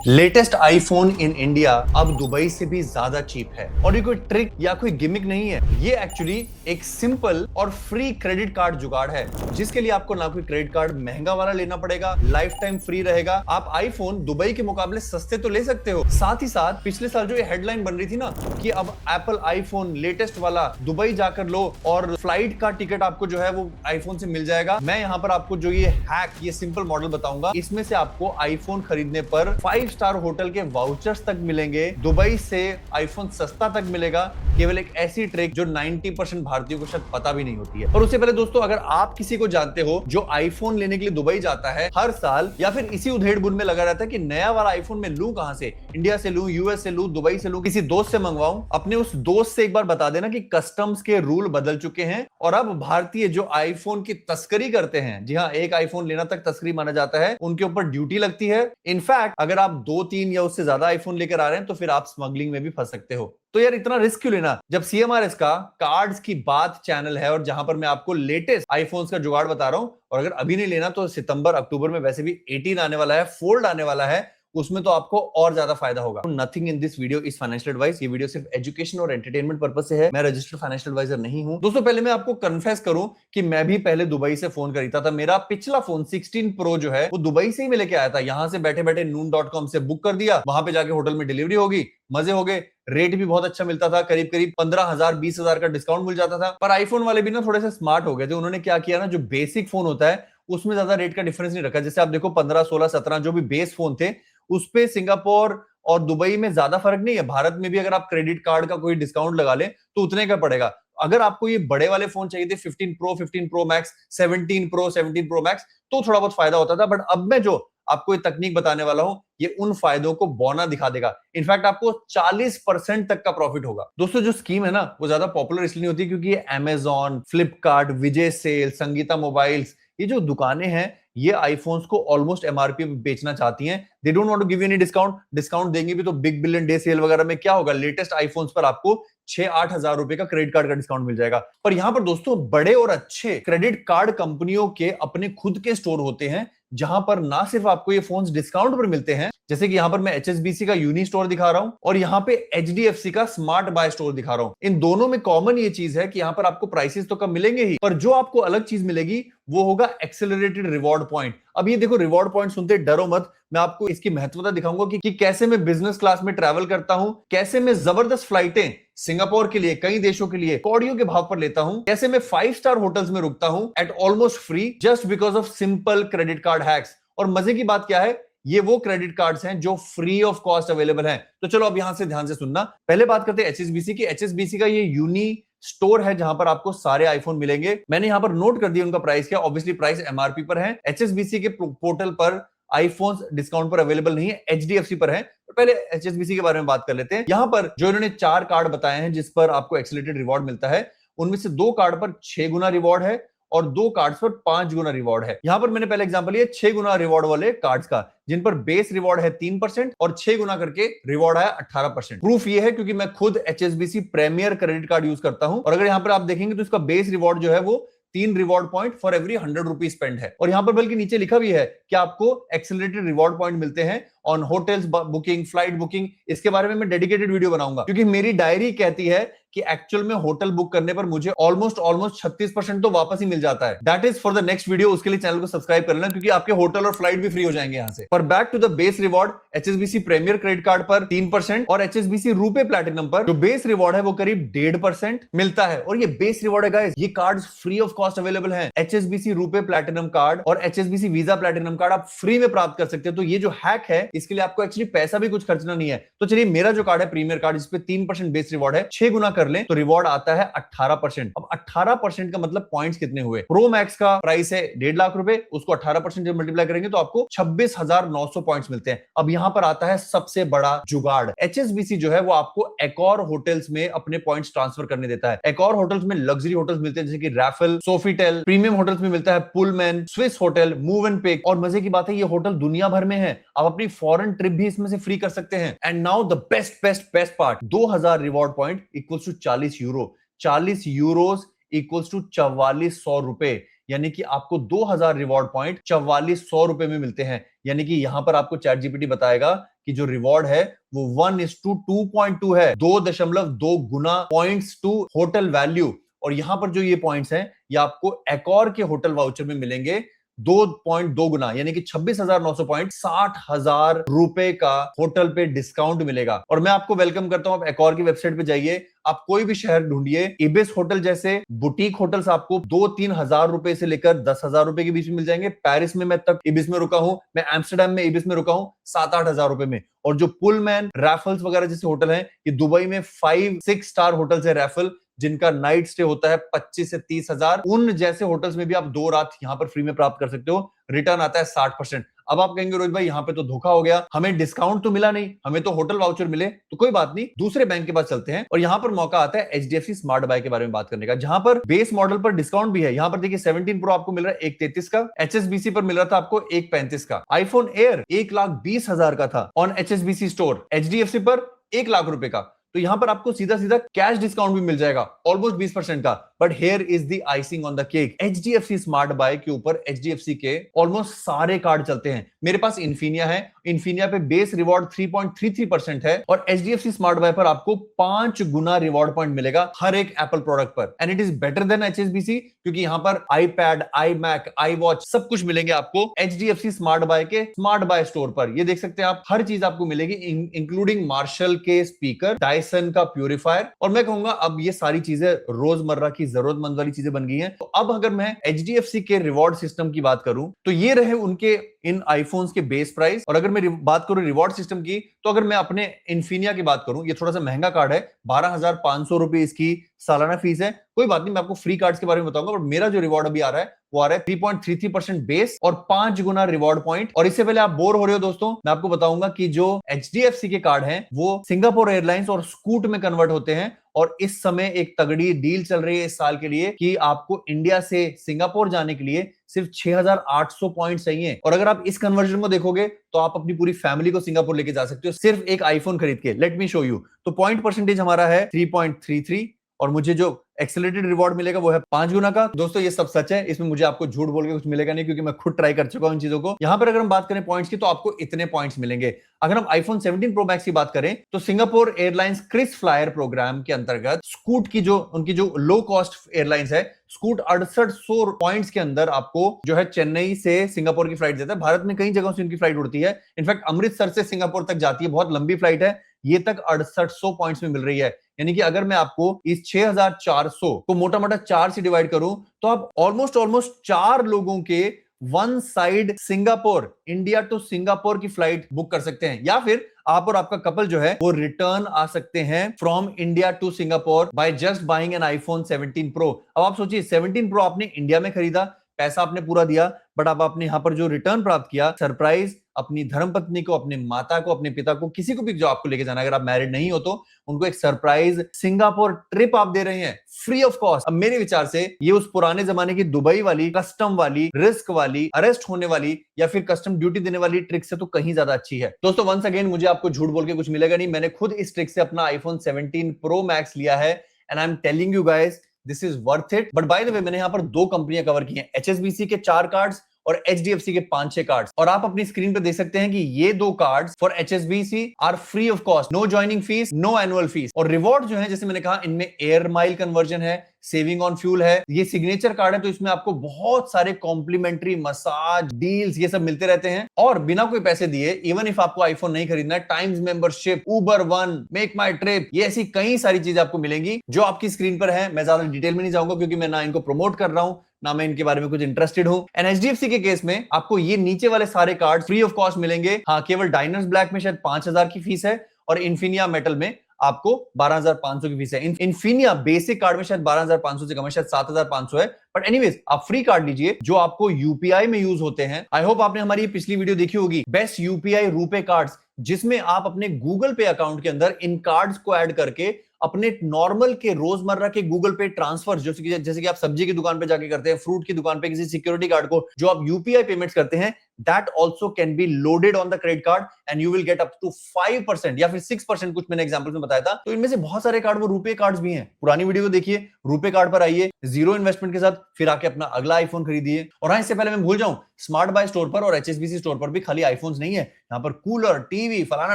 Latest iPhone in India अब Dubai से भी ज्यादा चीप है और ये कोई ट्रिक या कोई गिमिक नहीं है। ये एक्चुअली एक सिंपल और फ्री क्रेडिट कार्ड जुगाड़ है जिसके लिए आपको ना कोई क्रेडिट कार्ड महंगा वाला लेना पड़ेगा, लाइफ टाइम फ्री रहेगा। आप आईफोन दुबई के मुकाबले सस्ते तो ले सकते हो। साथ ही साथ पिछले साल जो ये हेडलाइन बन रही थी ना कि अब एप्पल आईफोन लेटेस्ट वाला दुबई जाकर लो और फ्लाइट का टिकट आपको जो है वो आईफोन से मिल जाएगा। मैं यहाँ पर आपको जो ये हैक, ये सिंपल मॉडल बताऊंगा। इसमें से आपको आईफोन खरीदने पर 5 स्टार होटल के वाउचर्स तक मिलेंगे, दुबई से आईफोन सस्ता तक मिलेगा। केवल एक ऐसी ट्रिक जो 90% भारतीयों को शायद पता भी नहीं होती है। और उससे पहले दोस्तों, अगर आप किसी को जानते हो जो आईफोन लेने के लिए दुबई जाता है हर साल, या फिर इसी उधेड़-बुन में लगा रहता है कि नया वाला आईफोन मैं लूं कहां से, इंडिया से लूं, यूएस से लूं, दुबई से लूं, किसी दोस्त से मंगवाऊं, अपने उस दोस्त से एक बार बता देना कि कस्टम्स के रूल बदल चुके हैं और अब भारतीय जो आईफोन की तस्करी करते हैं, जी हां, एक आईफोन लेना तक तस्करी माना जाता है, उनके ऊपर ड्यूटी लगती है। इनफैक्ट अगर आप 2-3 या उससे ज्यादा आईफोन लेकर आ रहे हैं तो फिर आप स्मगलिंग में भी फंस सकते हो। तो यार इतना रिस्क क्यों लेना, जब सीएमआरएस का कार्ड्स की बात चैनल है और जहां पर मैं आपको लेटेस्ट आईफोन्स का जुगाड़ बता रहा हूं। और अगर अभी नहीं लेना तो सितंबर अक्टूबर में वैसे भी 18 आने वाला है, फोल्ड आने वाला है, उसमें तो आपको और ज्यादा फायदा होगा। Nothing in this video is financial advice. ये वीडियो सिर्फ एजुकेशन और एंटरटेनमेंट पर्पस से है। मैं रजिस्टर्ड फाइनेंशियल एडवाइजर नहीं हूं। दोस्तों पहले मैं आपको कन्फेस करूं कि मैं भी पहले दुबई से फोन खरीदा था। मेरा पिछला फोन 16 प्रो जो है वो दुबई से ही मैं लेके आया था। यहां से बैठे बैठे noon.com से बुक कर दिया, वहां पे जाके होटल में डिलीवरी होगी, मजे हो गए, रेट भी बहुत अच्छा मिलता था, करीब करीब 15,000 20,000 का डिस्काउंट मिल जाता था। पर आईफोन वाले भी ना थोड़े से स्मार्ट हो गए थे। उन्होंने क्या किया ना, जो बेसिक फोन होता है उसमें ज्यादा रेट का डिफरेंस नहीं रखा। जैसे आप देखो 15, 16, 17 जो भी बेस फोन थे उस पे सिंगापुर और दुबई में ज्यादा फर्क नहीं है। भारत में भी अगर आप क्रेडिट कार्ड का कोई डिस्काउंट लगा लें तो उतने का पड़ेगा। अगर आपको ये बड़े वाले फोन चाहिए थे 15 pro, 15 pro max, 17 pro, 17 pro max, तो थोड़ा बहुत फायदा होता था। बट अब मैं जो आपको ये तकनीक बताने वाला हूं ये उन फायदों को बौना दिखा देगा। इनफैक्ट आपको 40% तक का प्रॉफिट होगा। दोस्तों जो स्कीम है ना वो ज्यादा पॉपुलर इसलिए नहीं होती क्योंकि ये अमेजॉन, फ्लिपकार्ट, विजय सेल, संगीता मोबाइल्स, ये जो दुकानें हैं ये आईफोन्स को ऑलमोस्ट एमआरपी में बेचना चाहती हैं। They don't want to give you any discount. Discount देंगे भी तो बिग बिलियन डे सेल वगैरह में क्या होगा, लेटेस्ट आईफोन्स पर आपको 6-8 हजार रुपए का क्रेडिट कार्ड का डिस्काउंट मिल जाएगा। पर यहां पर दोस्तों बड़े और अच्छे क्रेडिट कार्ड कंपनियों के अपने खुद के स्टोर होते हैं जहां पर ना सिर्फ आपको ये फोन्स डिस्काउंट पर मिलते हैं, जैसे कि यहां पर मैं एचएसबीसी का यूनी स्टोर दिखा रहा हूं और यहां पे एचडीएफसी का स्मार्ट बाय स्टोर दिखा रहा हूं। इन दोनों में कॉमन ये चीज है कि यहां पर आपको प्राइसेस तो कम मिलेंगे ही, पर जो आपको अलग चीज मिलेगी वो होगा एक्सेलरेटेड रिवॉर्ड पॉइंट। अब ये देखो, रिवॉर्ड पॉइंट सुनते डरो मत, मैं आपको इसकी महत्वता दिखाऊंगा कि कैसे मैं बिजनेस क्लास में ट्रैवल करता हूं, कैसे मैं जबरदस्त फ्लाइटें सिंगापुर के लिए, कई देशों के लिए कौड़ियों के भाव पर लेता हूं, कैसे मैं 5 स्टार होटल्स में रुकता हूं eight almost free just because of simple credit card hacks. और मजे की बात क्या है, ये वो क्रेडिट कार्ड्स हैं जो फ्री ऑफ कॉस्ट अवेलेबल हैं। तो चलो अब यहां से ध्यान से सुनना। पहले बात करते हैं एचएसबीसी की। एचएसबीसी का ये यूनी स्टोर है जहां पर आपको सारे आईफोन मिलेंगे। मैंने यहां पर नोट कर दिया उनका प्राइस क्या, ऑब्वियसली प्राइस एमआरपी पर है। एचएसबीसी के पोर्टल पर आईफोन डिस्काउंट पर अवेलेबल नहीं है, एचडीएफसी पर है। तो पहले एचएसबीसी के बारे में बात कर लेते हैं। यहां पर जो इन्होंने 4 कार्ड बताए हैं जिस पर आपको एक्सेलरेटेड रिवॉर्ड मिलता है, उनमें से 2 कार्ड पर 6 गुना रिवॉर्ड है और 2 कार्ड्स पर 5 गुना रिवॉर्ड है। यहां पर मैंने पहले एग्जांपल लिया 6 गुना रिवॉर्ड वाले कार्ड्स का, जिन पर बेस रिवॉर्ड है 3% और 6 गुना करके रिवॉर्ड है 18%। प्रूफ ये है क्योंकि मैं खुद HSBC premier credit card use करता हूं और अगर यहां पर आप देखेंगे तो इसका बेस रिवॉर्ड जो है वो 3 reward point for every 100 rupees spend है। और यहां पर बल्कि नीचे लिखा भी है कि आपको एक्सेलरेटेड रिवॉर्ड पॉइंट मिलते हैं on hotels booking, flight booking. इसके बारे में मैं डेडिकेटेड वीडियो बनाऊंगा क्योंकि मेरी डायरी कहती है कि एक्चुअल में होटल बुक करने पर मुझे ऑलमोस्ट 36% तो वापस ही मिल जाता है। That is for the next video. उसके लिए चैनल को सब्सक्राइब कर लेना क्योंकि आपके होटल और फ्लाइट भी फ्री हो जाएंगे यहां से। पर back to the base reward, HSBC premier credit card पर 3% और एचएसबीसी रुपे प्लैटिनम पर जो बेस रिवॉर्ड है वो करीब 1.5% मिलता है। और ये बेस रिवॉर्ड है गाइस, ये cards free of cost available हैं। एचएसबीसी रुपे प्लैटिनम कार्ड और एचएसबीसी वीजा प्लैटिनम कार्ड आप फ्री में प्राप्त कर सकते हो। तो ये जो हैक है इसके लिए आपको एक्चुअली पैसा भी कुछ खर्चना नहीं है। तो चलिए, मेरा जो कार्ड है प्रीमियर कार्ड, इस पे 3% बेस रिवॉर्ड है, 6 गुना कर लें तो रिवॉर्ड आता है 18%। अब 18% का मतलब पॉइंट्स कितने हुए। प्रो मैक्स का प्राइस है 1.5 लाख रुपए, उसको 18% जब मल्टीप्लाई करेंगे तो आपको 26,900 पॉइंट्स मिलते हैं। अब यहां पर आता है सबसे बड़ा जुगाड़। एचएसबीसी जो है वो आपको एकॉर होटल्स में अपने पॉइंट्स ट्रांसफर करने देता है। एकॉर होटल्स में लग्जरी होटल्स मिलते हैं जैसे कि रैफल, सोफिटेल। प्रीमियम होटल्स में मिलता है Pullman, Swiss hotel, move and pick. और मजे की बात है ये होटल दुनिया भर में है, आप अपनी फॉरेन ट्रिप भी इसमें से फ्री कर सकते हैं। And now the best part, 2000 reward point equals to 40 euro. 40 euros equals to 4400 रुपए, यानी कि आपको 2000 रिवॉर्ड पॉइंट 4400 रुपए में मिलते हैं। यानी कि यहां पर आपको चैट जीपीटी बताएगा कि जो रिवॉर्ड है वो 1:2.2 है, 2.2 गुना पॉइंट्स टू होटल वैल्यू। और यहां पर जो ये पॉइंट्स हैं ये आपको एकॉर के होटल वाउचर में मिलेंगे 2.2 गुना, यानी कि 26,900 पॉइंट, 60,000 रुपए का होटल पे डिस्काउंट मिलेगा। और मैं आपको वेलकम करता हूं, आप एकॉर की वेबसाइट पे जाइए, आप कोई भी शहर ढूंढिए, इबिस होटल जैसे बुटीक होटल्स आपको 2-3 हजार रुपए से लेकर 10,000 रुपए के बीच में मिल जाएंगे। पेरिस में मैं तक इबिस में रुका हूं, मैं एम्स्टरडेम में इबिस में रुका हूं 7-8 हजार रुपए में। और जो पुलमैन, रैफल्स वगैरह जैसे होटल हैं, ये दुबई में 5-6 स्टार होटल्स है रैफल, जिनका नाइट स्टे होता है 25 से 30 हजार। उन जैसे होटल्स में भी आप 2 रात यहां पर फ्री में प्राप्त कर सकते हो, रिटर्न आता है 60%। अब आप कहेंगे रोहित भाई यहां पे तो धोखा हो गया, हमें डिस्काउंट तो मिला नहीं, हमें तो होटल वाउचर मिले। तो कोई बात नहीं, दूसरे बैंक के पास चलते हैं और यहां पर मौका आता है एचडीएफसी स्मार्ट बाय के बारे में बात करने का, जहां पर बेस मॉडल पर डिस्काउंट भी है। यहां पर देखिए 17 प्रो आपको मिल रहा है 1,33 का, एचएसबीसी पर मिल रहा था आपको 1,35 का, आईफोन एयर 1,20,000 का था ऑन एचएसबीसी स्टोर, एचडीएफसी पर 1 लाख रुपए का। तो यहां पर आपको सीधा सीधा कैश डिस्काउंट भी मिल जाएगा ऑलमोस्ट 20% का। But here is the icing on the cake, HDFC smart bye के ऊपर एचडीएफसी के ऑलमोस्ट सारे कार्ड चलते हैं। मेरे पास इन्फिनिया है, इन्फिनिया पे बेस रिवॉर्ड 3.33% है और एचडीएफसी स्मार्ट बाय पर आपको 5 गुना रिवॉर्ड पॉइंट मिलेगा हर एक एप्पल प्रोडक्ट पर। And it is better than HSBC, क्योंकि यहां पर आईपैड, आईमैक, आई वॉच सब कुछ मिलेंगे आपको एचडीएफसी स्मार्ट बाय के स्मार्ट बाय स्टोर पर। ये देख सकते हैं आप, हर चीज आपको मिलेगी इंक्लूडिंग मार्शल के स्पीकर, डायसन का प्यूरिफायर। और मैं कहूंगा अब ये सारी चीजें रोजमर्रा की जरूरतमंद वाली चीजें बन गई हैं। तो अब अगर मैं एचडीएफसी के रिवॉर्ड सिस्टम की बात करूं तो ये रहे उनके इन आईफोन्स के बेस प्राइस। और अगर मैं बात करूं रिवॉर्ड सिस्टम की, तो अगर मैं अपने इन्फिनिया की बात करूं, ये थोड़ा सा महंगा कार्ड है, 12,500 रुपए इसकी सालाना फीस है। कोई बात नहीं, मैं आपको फ्री कार्ड्स के बारे में बताऊंगा। बट मेरा जो रिवॉर्ड अभी आ रहा है वो आ रहा है 3.33% बेस और 5 गुना रिवॉर्ड पॉइंट। और इससे पहले आप बोर हो रहे हो दोस्तों, मैं आपको बताऊंगा कि जो एचडीएफसी के कार्ड हैं वो सिंगापुर एयरलाइंस और स्कूट में कन्वर्ट होते हैं। और इस समय एक तगड़ी डील चल रही है इस साल के लिए कि आपको इंडिया से सिंगापुर जाने के लिए सिर्फ 6,800 पॉइंट चाहिए। और अगर आप इस कन्वर्जन को देखोगे तो आप अपनी पूरी फैमिली को सिंगापुर लेके जा सकते हो सिर्फ एक आईफोन खरीद के। Let me show you. तो पॉइंट परसेंटेज हमारा है 3.33 और मुझे जो एक्सेलरेटेड रिवॉर्ड मिलेगा वो है 5 गुना का। दोस्तों ये सब सच है, इसमें मुझे आपको झूठ बोल के कुछ मिलेगा नहीं, क्योंकि मैं खुद ट्राई कर चुका हूं इन चीजों को। यहां पर अगर हम बात करें पॉइंट्स की तो आपको इतने पॉइंट्स मिलेंगे। अगर हम आईफोन 17 प्रो मैक्स की बात करें तो Singapore Airlines Kris Flyer programme के अंतर्गत स्कूट की जो उनकी जो लो कॉस्ट एयरलाइंस है, स्कूट 6800 पॉइंट्स के अंदर आपको जो है चेन्नई से सिंगापुर की फ्लाइट देता है। भारत में कई जगहों से उनकी फ्लाइट उड़ती है, इनफैक्ट अमृतसर से सिंगापुर तक जाती है, बहुत लंबी फ्लाइट है, ये तक 6800 पॉइंट्स में मिल रही है। यानी कि अगर मैं आपको इस 6,400 को मोटा मोटा 4 से डिवाइड करूं तो आप ऑलमोस्ट 4 लोगों के one side Singapore, India to Singapore की फ्लाइट बुक कर सकते हैं। या फिर आप और आपका कपल जो है वो रिटर्न आ सकते हैं from India to Singapore by just buying an iPhone 17 pro. अब आप सोचिए 17 प्रो आपने इंडिया में खरीदा, पैसा आपने पूरा दिया, बट अब आपने यहां पर जो रिटर्न प्राप्त किया, सरप्राइज अपनी धर्मपत्नी को, अपने माता को, अपने पिता को, किसी को भी जो आपको लेके जाना है, अगर आप मैरिड नहीं हो तो उनको एक सरप्राइज सिंगापुर ट्रिप आप दे रहे हैं फ्री ऑफ कॉस्ट। अब मेरे विचार से ये उस पुराने जमाने की दुबई वाली कस्टम वाली, रिस्क वाली, अरेस्ट होने वाली या फिर कस्टम ड्यूटी देने वाली ट्रिक से तो कहीं ज्यादा अच्छी है। दोस्तों वंस अगेन मुझे आपको झूठ बोल के कुछ मिलेगा नहीं, मैंने खुद इस ट्रिक से अपना आईफोन 17 प्रो मैक्स लिया है and I am telling you guys this is worth it. But by the way मैंने यहां पर 2 कंपनियां कवर की हैं, एचएसबीसी के 4 कार्ड्स और एचडीएफसी के 5-6 कार्ड्स। और आप अपनी स्क्रीन पर देख सकते हैं कि ये 2 cards for HSBC are free of cost, no joining fees, no annual fees. और रिवॉर्ड जो है, जैसे मैंने कहा, इनमें एयर माइल कन्वर्जन है, सेविंग ऑन फ्यूल है, ये सिग्नेचर कार्ड है, तो इसमें आपको बहुत सारे कॉम्प्लीमेंट्री मसाज डील्स ये सब मिलते रहते हैं और बिना कोई पैसे दिए। इवन इफ आपको आईफोन नहीं खरीदना है, टाइम्स मेंबरशिप, उबर वन, मेक माई ट्रिप, ये ऐसी कई सारी चीजें आपको मिलेंगी जो आपकी स्क्रीन पर है। मैं ज्यादा डिटेल में नहीं जाऊंगा क्योंकि मैं ना इनको प्रमोट कर रहा हूं ना मैं इनके बारे में कुछ इंटरेस्टेड हूं। एंड एचडीएफसी के केस में आपको ये नीचे वाले सारे कार्ड फ्री ऑफ कॉस्ट मिलेंगे। हाँ, केवल डायनर्स ब्लैक में शायद 5,000 की फीस है और इन्फिनिया मेटल में आपको 12,500 की फीस है। इन्फिनिया बेसिक कार्ड में शायद 12,500 से कम है, शायद 7,500 है। बट एनीवेज आप फ्री कार्ड लीजिए जो आपको यूपीआई में यूज होते हैं। आई होप आपने हमारी पिछली वीडियो देखी होगी, बेस्ट यूपीआई रुपे कार्ड्स, जिसमें आप अपने गूगल पे अकाउंट के अंदर इन कार्ड्स को ऐड करके अपने नॉर्मल के रोजमर्रा के गूगल पे ट्रांसफर, जैसे कि आप सब्जी की दुकान पे जाके करते हैं, फ्रूट की दुकान पे किसी सिक्योरिटी गार्ड को जो आप यूपीआई पेमेंट्स करते हैं, that also can be loaded on the credit card and you will get up to 5% या फिर 6%, कुछ मैंने एग्जांपल में बताया था। तो इनमें से बहुत सारे कार्ड वो रुपए कार्ड्स भी हैं। पुरानी वीडियो को देखिए, रुपए कार्ड पर आइए, जीरो इन्वेस्टमेंट के साथ फिर आके अपना अगला आईफोन खरीदिए। और हाँ, इससे पहले मैं भूल जाऊं, स्मार्ट बाय स्टोर पर और एचएसबीसी स्टोर पर भी खाली आईफोन्स नहीं है, यहाँ पर कूलर, टीवी, फलाना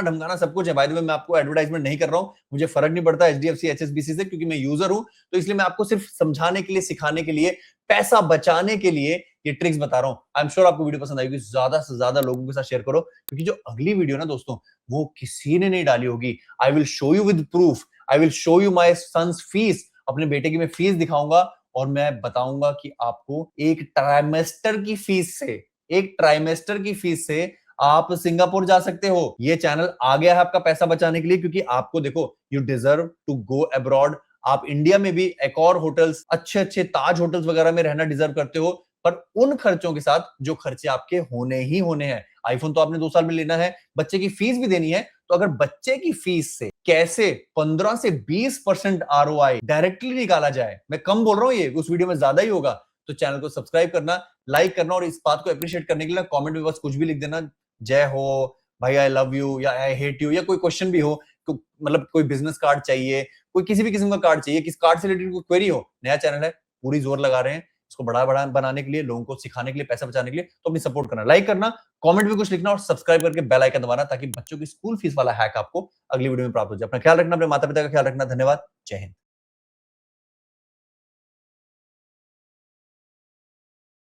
ढमकाना सब कुछ है। बाय द वे, मैं आपको एडवर्टाइजमेंट नहीं कर रहा हूं, मुझे फर्क नहीं पड़ता एचडीएफसी एचएसबीसी से, क्योंकि मैं यूजर हूं। तो इसलिए मैं आपको सिर्फ समझाने के लिए, सिखाने के लिए, पैसा बचाने के लिए ये ट्रिक्स बता रहा हूं। आई एम श्योर आपको वीडियो पसंद आएगी, ज्यादा से ज्यादा लोगों के साथ शेयर करो, क्योंकि जो अगली वीडियो ना दोस्तों, वो किसी ने नहीं डाली होगी। I will show you with proof, I will show you my son's fees, अपने बेटे की मैं फीस दिखाऊंगा और मैं बताऊंगा कि आपको एक ट्राइमेस्टर की फीस से, एक ट्राइमेस्टर की फीस से आप सिंगापुर जा सकते हो। ये चैनल आ गया है आपका पैसा बचाने के लिए, क्योंकि आपको देखो, you deserve to go abroad. आप इंडिया में भी एक और होटल्स, अच्छे अच्छे ताज होटल्स वगैरह में रहना डिजर्व करते हो, पर उन खर्चों के साथ जो खर्चे आपके होने ही होने हैं। आईफोन तो आपने 2 साल में लेना है, बच्चे की फीस भी देनी है, तो अगर बच्चे की फीस से कैसे 15 से 20% आरओआई डायरेक्टली निकाला जाए, मैं कम बोल रहा हूं, ये उस वीडियो में ज्यादा ही होगा। तो चैनल को सब्सक्राइब करना, लाइक करना, और इस बात को अप्रिशिएट करने के लिए कमेंट में बस कुछ भी लिख देना, जय हो, भाई आई लव यू, या आई हेट यू, या कोई क्वेश्चन भी हो, मतलब कोई बिजनेस कार्ड चाहिए, कोई किसी भी किस्म का कार्ड चाहिए, किस कार्ड से रिलेटेड कोई क्वेरी हो, नया चैनल है, पूरी जोर लगा रहे हैं इसको बड़ा बड़ा बनाने के लिए, लोगों को सिखाने के लिए, पैसा बचाने के लिए। तो अपनी सपोर्ट करना, लाइक करना, कमेंट में कुछ लिखना और सब्सक्राइब करके बेल आइकन दबाना, ताकि बच्चों की स्कूल फीस वाला हैक आपको अगली वीडियो में प्राप्त हो जाए। अपना ख्याल रखना, अपने माता पिता का ख्याल रखना। धन्यवाद, जय हिंद।